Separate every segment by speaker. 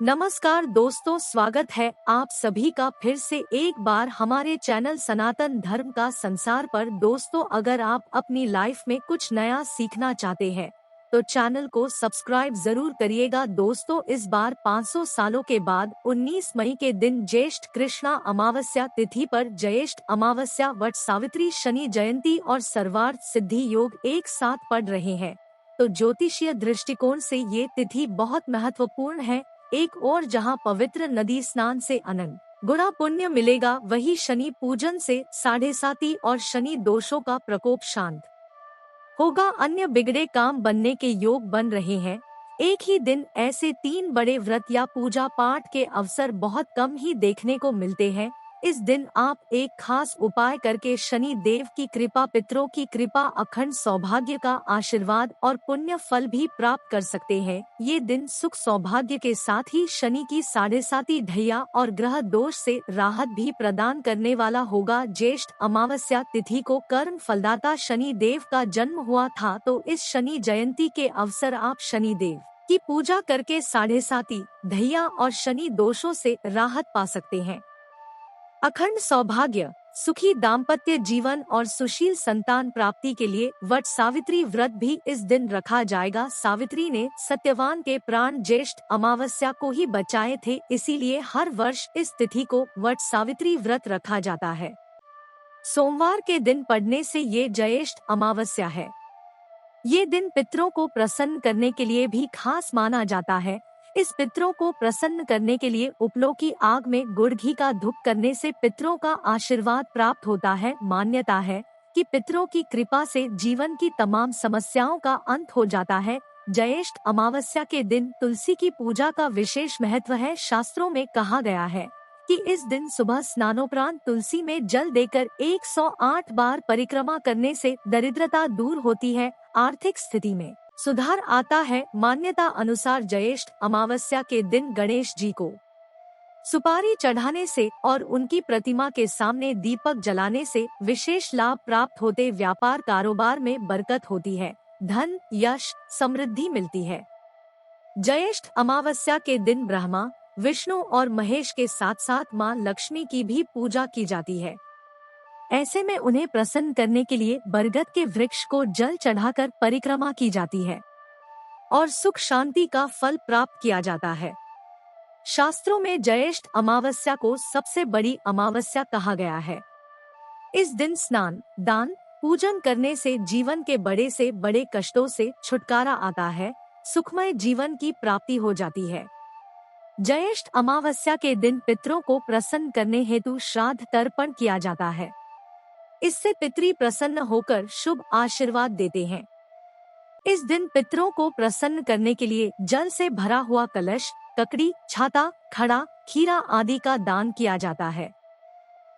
Speaker 1: नमस्कार दोस्तों, स्वागत है आप सभी का फिर से एक बार हमारे चैनल सनातन धर्म का संसार पर। दोस्तों, अगर आप अपनी लाइफ में कुछ नया सीखना चाहते हैं तो चैनल को सब्सक्राइब जरूर करिएगा। दोस्तों, इस बार 500 सालों के बाद 19 मई के दिन ज्येष्ठ कृष्णा अमावस्या तिथि पर ज्येष्ठ अमावस्या, वट सावित्री, शनि जयंती और सर्वार्थ सिद्धि योग एक साथ पड़ रहे हैं। तो ज्योतिषीय दृष्टिकोण से ये तिथि बहुत महत्वपूर्ण है। एक और जहां पवित्र नदी स्नान से अनंत गुणा पुण्य मिलेगा, वही शनि पूजन से साढ़े साती और शनि दोषों का प्रकोप शांत होगा। अन्य बिगड़े काम बनने के योग बन रहे हैं। एक ही दिन ऐसे 3 बड़े व्रत या पूजा पाठ के अवसर बहुत कम ही देखने को मिलते हैं। इस दिन आप एक खास उपाय करके शनि देव की कृपा, पितरों की कृपा, अखंड सौभाग्य का आशीर्वाद और पुण्य फल भी प्राप्त कर सकते हैं। ये दिन सुख सौभाग्य के साथ ही शनि की साढ़े साती ढैया और ग्रह दोष से राहत भी प्रदान करने वाला होगा। ज्येष्ठ अमावस्या तिथि को कर्म फलदाता शनि देव का जन्म हुआ था, तो इस शनि जयंती के अवसर आप शनि देव की पूजा करके साढ़े साती ढैया और शनि दोषों से राहत पा सकते हैं। अखंड सौभाग्य, सुखी दाम्पत्य जीवन और सुशील संतान प्राप्ति के लिए वट सावित्री व्रत भी इस दिन रखा जाएगा। सावित्री ने सत्यवान के प्राण ज्येष्ठ अमावस्या को ही बचाए थे, इसीलिए हर वर्ष इस तिथि को वट सावित्री व्रत रखा जाता है। सोमवार के दिन पड़ने से ये ज्येष्ठ अमावस्या है। ये दिन पितरों को प्रसन्न करने के लिए भी खास माना जाता है। इस पितरों को प्रसन्न करने के लिए उपलों की आग में गुड़ घी का धूप करने से पितरों का आशीर्वाद प्राप्त होता है। मान्यता है कि पितरों की कृपा से जीवन की तमाम समस्याओं का अंत हो जाता है। ज्येष्ठ अमावस्या के दिन तुलसी की पूजा का विशेष महत्व है। शास्त्रों में कहा गया है कि इस दिन सुबह स्नानोपरांत तुलसी में जल देकर 108 बार परिक्रमा करने से दरिद्रता दूर होती है, आर्थिक स्थिति में सुधार आता है। मान्यता अनुसार ज्येष्ठ अमावस्या के दिन गणेश जी को सुपारी चढ़ाने से और उनकी प्रतिमा के सामने दीपक जलाने से विशेष लाभ प्राप्त होते, व्यापार कारोबार में बरकत होती है, धन, यश, समृद्धि मिलती है। ज्येष्ठ अमावस्या के दिन ब्रह्मा, विष्णु और महेश के साथ साथ मां लक्ष्मी की भी पूजा की जाती है। ऐसे में उन्हें प्रसन्न करने के लिए बरगद के वृक्ष को जल चढ़ाकर परिक्रमा की जाती है और सुख शांति का फल प्राप्त किया जाता है। शास्त्रों में ज्येष्ठ अमावस्या को सबसे बड़ी अमावस्या कहा गया है। इस दिन स्नान, दान, पूजन करने से जीवन के बड़े से बड़े कष्टों से छुटकारा आता है, सुखमय जीवन की प्राप्ति हो जाती है। ज्येष्ठ अमावस्या के दिन पितरों को प्रसन्न करने हेतु श्राद्ध तर्पण किया जाता है। इससे पितरी प्रसन्न होकर शुभ आशीर्वाद देते हैं। इस दिन पितरों को प्रसन्न करने के लिए जल से भरा हुआ कलश, ककड़ी, छाता, खड़ा, खीरा आदि का दान किया जाता है,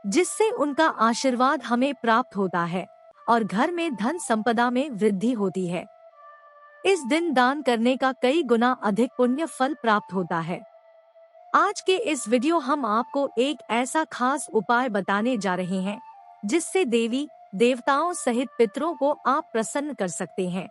Speaker 1: जिससे उनका आशीर्वाद हमें प्राप्त होता है और घर में धन संपदा में वृद्धि होती है। इस दिन दान करने का कई गुना अधिक पुण्य फल प्राप्त होता है। आज के इस वीडियो हम आपको एक ऐसा खास उपाय बताने जा रहे हैं जिससे देवी देवताओं सहित पितरों को आप प्रसन्न कर सकते हैं।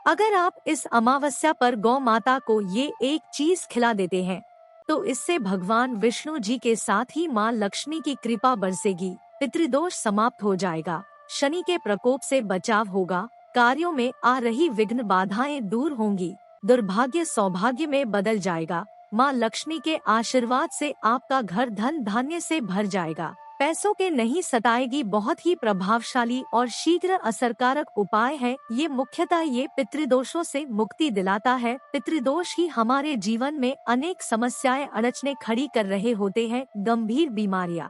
Speaker 1: अगर आप इस अमावस्या पर गौ माता को ये एक चीज खिला देते हैं तो इससे भगवान विष्णु जी के साथ ही मां लक्ष्मी की कृपा बरसेगी, पितृदोष समाप्त हो जाएगा, शनि के प्रकोप से बचाव होगा, कार्यों में आ रही विघ्न बाधाएं दूर होंगी, दुर्भाग्य सौभाग्य में बदल जाएगा। मां लक्ष्मी के आशीर्वाद से आपका घर धन धान्य से भर जाएगा, पैसों के नहीं सताएगी। बहुत ही प्रभावशाली और शीघ्र असरकारक उपाय है ये। मुख्यतः ये पितृदोषों से मुक्ति दिलाता है। पितृदोष ही हमारे जीवन में अनेक समस्याएं अड़चने खड़ी कर रहे होते हैं। गंभीर बीमारियां,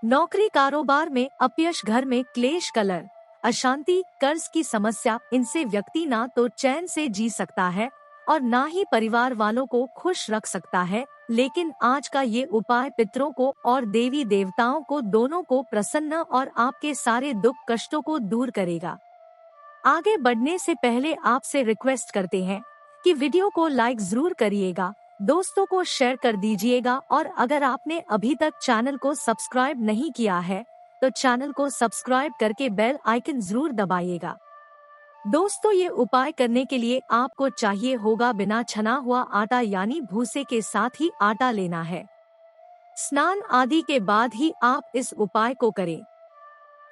Speaker 1: नौकरी कारोबार में अपयश, घर में क्लेश, कलह, अशांति, कर्ज की समस्या, इनसे व्यक्ति ना तो चैन से जी सकता है और ना ही परिवार वालों को खुश रख सकता है। लेकिन आज का ये उपाय पितरों को और देवी देवताओं को दोनों को प्रसन्न और आपके सारे दुख कष्टों को दूर करेगा। आगे बढ़ने से पहले आपसे रिक्वेस्ट करते हैं कि वीडियो को लाइक जरूर करिएगा, दोस्तों को शेयर कर दीजिएगा और अगर आपने अभी तक चैनल को सब्सक्राइब नहीं किया है तो चैनल को सब्सक्राइब करके बेल आइकन जरूर दबाइएगा। दोस्तों, ये उपाय करने के लिए आपको चाहिए होगा बिना छना हुआ आटा यानी भूसे के साथ ही आटा लेना है। स्नान आदि के बाद ही आप इस उपाय को करें।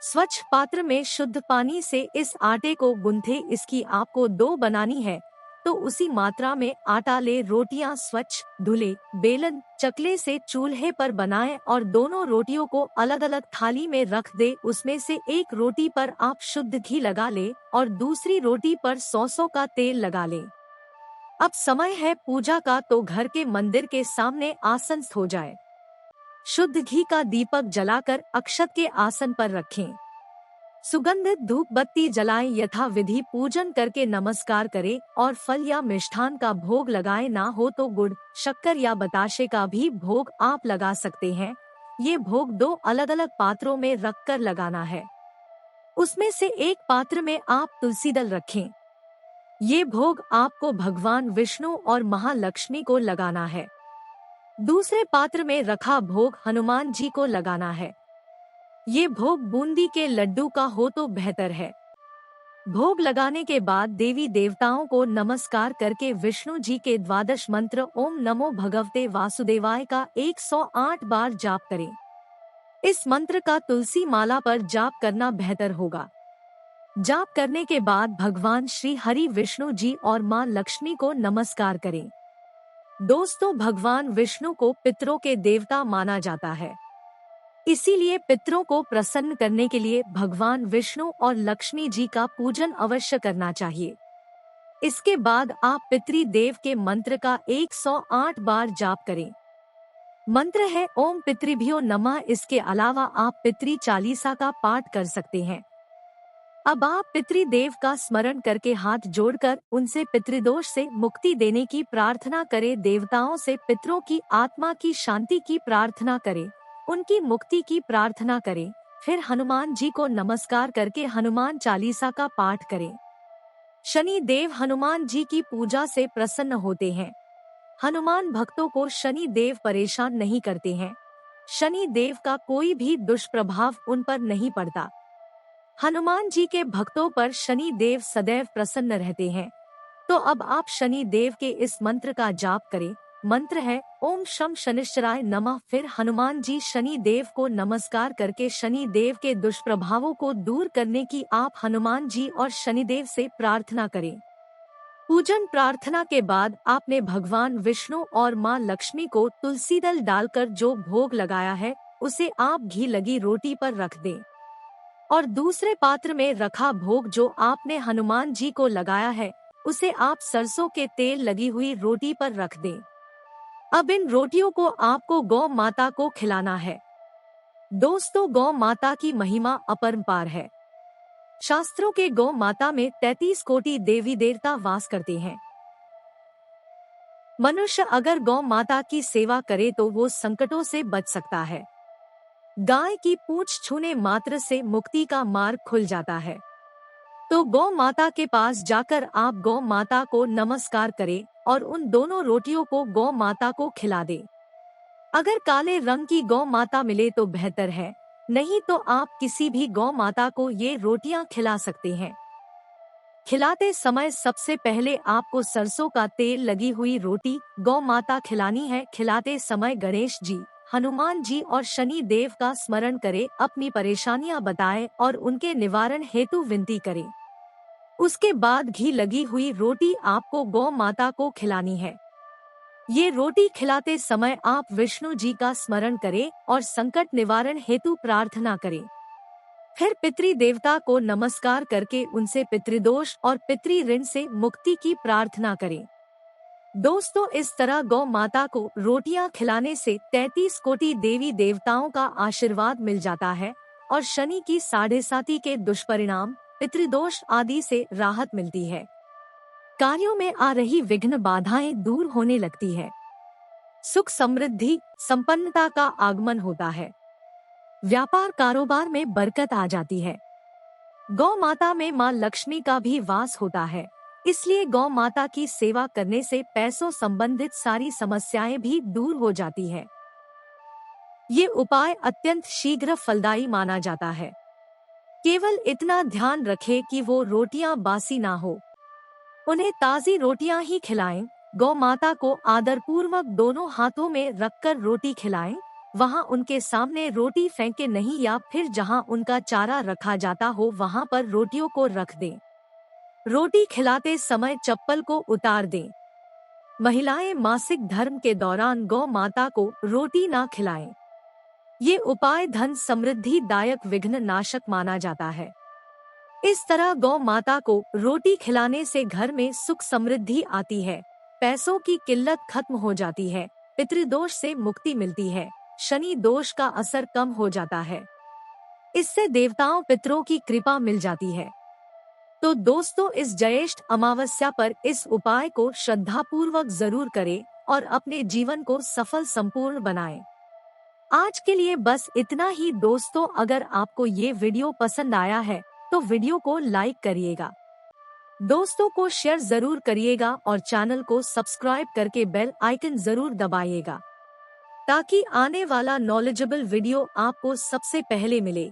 Speaker 1: स्वच्छ पात्र में शुद्ध पानी से इस आटे को गूंथे। इसकी आपको डो बनानी है तो उसी मात्रा में आटा ले। रोटियां स्वच्छ धुले बेलन चकले से चूल्हे पर बनाएं और दोनों रोटियों को अलग अलग थाली में रख दे। उसमें से एक रोटी पर आप शुद्ध घी लगा ले और दूसरी रोटी पर सरसों का तेल लगा ले। अब समय है पूजा का, तो घर के मंदिर के सामने आसनस्थ हो जाए। शुद्ध घी का दीपक जलाकर अक्षत के आसन पर रखें। सुगंधित धूप बत्ती जलाएं। यथा विधि पूजन करके नमस्कार करें और फल या मिष्ठान का भोग लगाएं। ना हो तो गुड़, शक्कर या बताशे का भी भोग आप लगा सकते हैं। ये भोग दो अलग अलग पात्रों में रखकर लगाना है। उसमें से एक पात्र में आप तुलसी दल रखें। ये भोग आपको भगवान विष्णु और महालक्ष्मी को लगाना है। दूसरे पात्र में रखा भोग हनुमान जी को लगाना है। ये भोग बूंदी के लड्डू का हो तो बेहतर है। भोग लगाने के बाद देवी देवताओं को नमस्कार करके विष्णु जी के 12 मंत्र ओम नमो भगवते वासुदेवाय का 108 बार जाप करें। इस मंत्र का तुलसी माला पर जाप करना बेहतर होगा। जाप करने के बाद भगवान श्री हरि विष्णु जी और मां लक्ष्मी को नमस्कार करें। दोस्तों, भगवान विष्णु को पितरों के देवता माना जाता है, इसीलिए पितरों को प्रसन्न करने के लिए भगवान विष्णु और लक्ष्मी जी का पूजन अवश्य करना चाहिए। इसके बाद आप पितृ देव के मंत्र का 108 बार जाप करें। मंत्र है ओम पितृभ्यो नमः। इसके अलावा आप पितृ चालीसा का पाठ कर सकते हैं। अब आप पितृदेव का स्मरण करके हाथ जोड़कर उनसे पितृदोष से मुक्ति देने की प्रार्थना करें। देवताओं से पितरों की आत्मा की शांति की प्रार्थना करें, उनकी मुक्ति की प्रार्थना करें। फिर हनुमान जी को नमस्कार करके हनुमान चालीसा का पाठ करें। शनि देव हनुमान जी की पूजा से प्रसन्न होते हैं। हनुमान भक्तों को शनि देव परेशान नहीं करते हैं। शनि देव का कोई भी दुष्प्रभाव उन पर नहीं पड़ता। हनुमान जी के भक्तों पर शनि देव सदैव प्रसन्न रहते हैं। तो अब आप शनि देव के इस मंत्र का जाप करें। मंत्र है ओम शम शनिश्चराय नमः। फिर हनुमान जी शनि देव को नमस्कार करके शनि देव के दुष्प्रभावों को दूर करने की आप हनुमान जी और शनिदेव से प्रार्थना करें। पूजन प्रार्थना के बाद आपने भगवान विष्णु और मां लक्ष्मी को तुलसी दल डालकर जो भोग लगाया है उसे आप घी लगी रोटी पर रख दें और दूसरे पात्र में रखा भोग जो आपने हनुमान जी को लगाया है उसे आप सरसों के तेल लगी हुई रोटी पर रख दें। अब इन रोटियों को आपको गौ माता को खिलाना है। दोस्तों, गौ माता की महिमा अपरंपार है। शास्त्रों के गौ माता में 33 कोटि देवी देवता वास करते हैं। मनुष्य अगर गौ माता की सेवा करे तो वो संकटों से बच सकता है। गाय की पूंछ छूने मात्र से मुक्ति का मार्ग खुल जाता है। तो गौ माता के पास जाकर आप गौ माता को नमस्कार करें और उन दोनों रोटियों को गौ माता को खिला दें। अगर काले रंग की गौ माता मिले तो बेहतर है, नहीं तो आप किसी भी गौ माता को ये रोटियां खिला सकते हैं। खिलाते समय सबसे पहले आपको सरसों का तेल लगी हुई रोटी गौ माता खिलानी है। खिलाते समय गणेश जी, हनुमान जी और शनि देव का स्मरण करें, अपनी परेशानियां बताएं और उनके निवारण हेतु विनती करें। उसके बाद घी लगी हुई रोटी आपको गौ माता को खिलानी है। ये रोटी खिलाते समय आप विष्णु जी का स्मरण करें और संकट निवारण हेतु प्रार्थना करें। फिर पितृ देवता को नमस्कार करके उनसे पितृदोष और पितृ ऋण से मुक्ति की प्रार्थना करें। दोस्तों, इस तरह गौ माता को रोटियां खिलाने से 33 कोटि देवी देवताओं का आशीर्वाद मिल जाता है और शनि की 7.5 के दुष्परिणाम, पितृदोष आदि से राहत मिलती है। कार्यों में आ रही विघ्न बाधाएं दूर होने लगती है। सुख समृद्धि संपन्नता का आगमन होता है। व्यापार कारोबार में बरकत आ जाती है। गौ माता में मां लक्ष्मी का भी वास होता है, इसलिए गौ माता की सेवा करने से पैसों संबंधित सारी समस्याएं भी दूर हो जाती है। ये उपाय अत्यंत शीघ्र फलदायी माना जाता है। केवल इतना ध्यान रखें कि वो रोटियां बासी ना हो। उन्हें ताज़ी रोटियां ही खिलाएं। गौ माता को आदरपूर्वक दोनों हाथों में रखकर रोटी खिलाएं। वहां उनके सामने रोटी फेंके नहीं या फिर जहां उनका चारा रखा जाता हो वहां पर रोटियों को रख दें। रोटी खिलाते समय चप्पल को उतार दें। महिलाएं मासिक धर्म के दौरान गौ माता को रोटी ना खिलाएं। ये उपाय धन समृद्धि दायक विघ्न नाशक माना जाता है। इस तरह गौ माता को रोटी खिलाने से घर में सुख समृद्धि आती है, पैसों की किल्लत खत्म हो जाती है, पितृदोष से मुक्ति मिलती है, शनि दोष का असर कम हो जाता है। इससे देवताओं पितरों की कृपा मिल जाती है। तो दोस्तों, इस ज्येष्ठ अमावस्या पर इस उपाय को श्रद्धापूर्वक जरूर करें और अपने जीवन को सफल संपूर्ण बनाएं। आज के लिए बस इतना ही दोस्तों। अगर आपको ये वीडियो पसंद आया है तो वीडियो को लाइक करिएगा, दोस्तों को शेयर जरूर करिएगा और चैनल को सब्सक्राइब करके बेल आइकन जरूर दबाइएगा ताकि आने वाला नॉलेजेबल वीडियो आपको सबसे पहले मिले।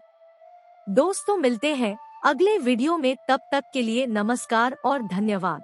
Speaker 1: दोस्तों, मिलते हैं अगले वीडियो में, तब तक के लिए नमस्कार और धन्यवाद।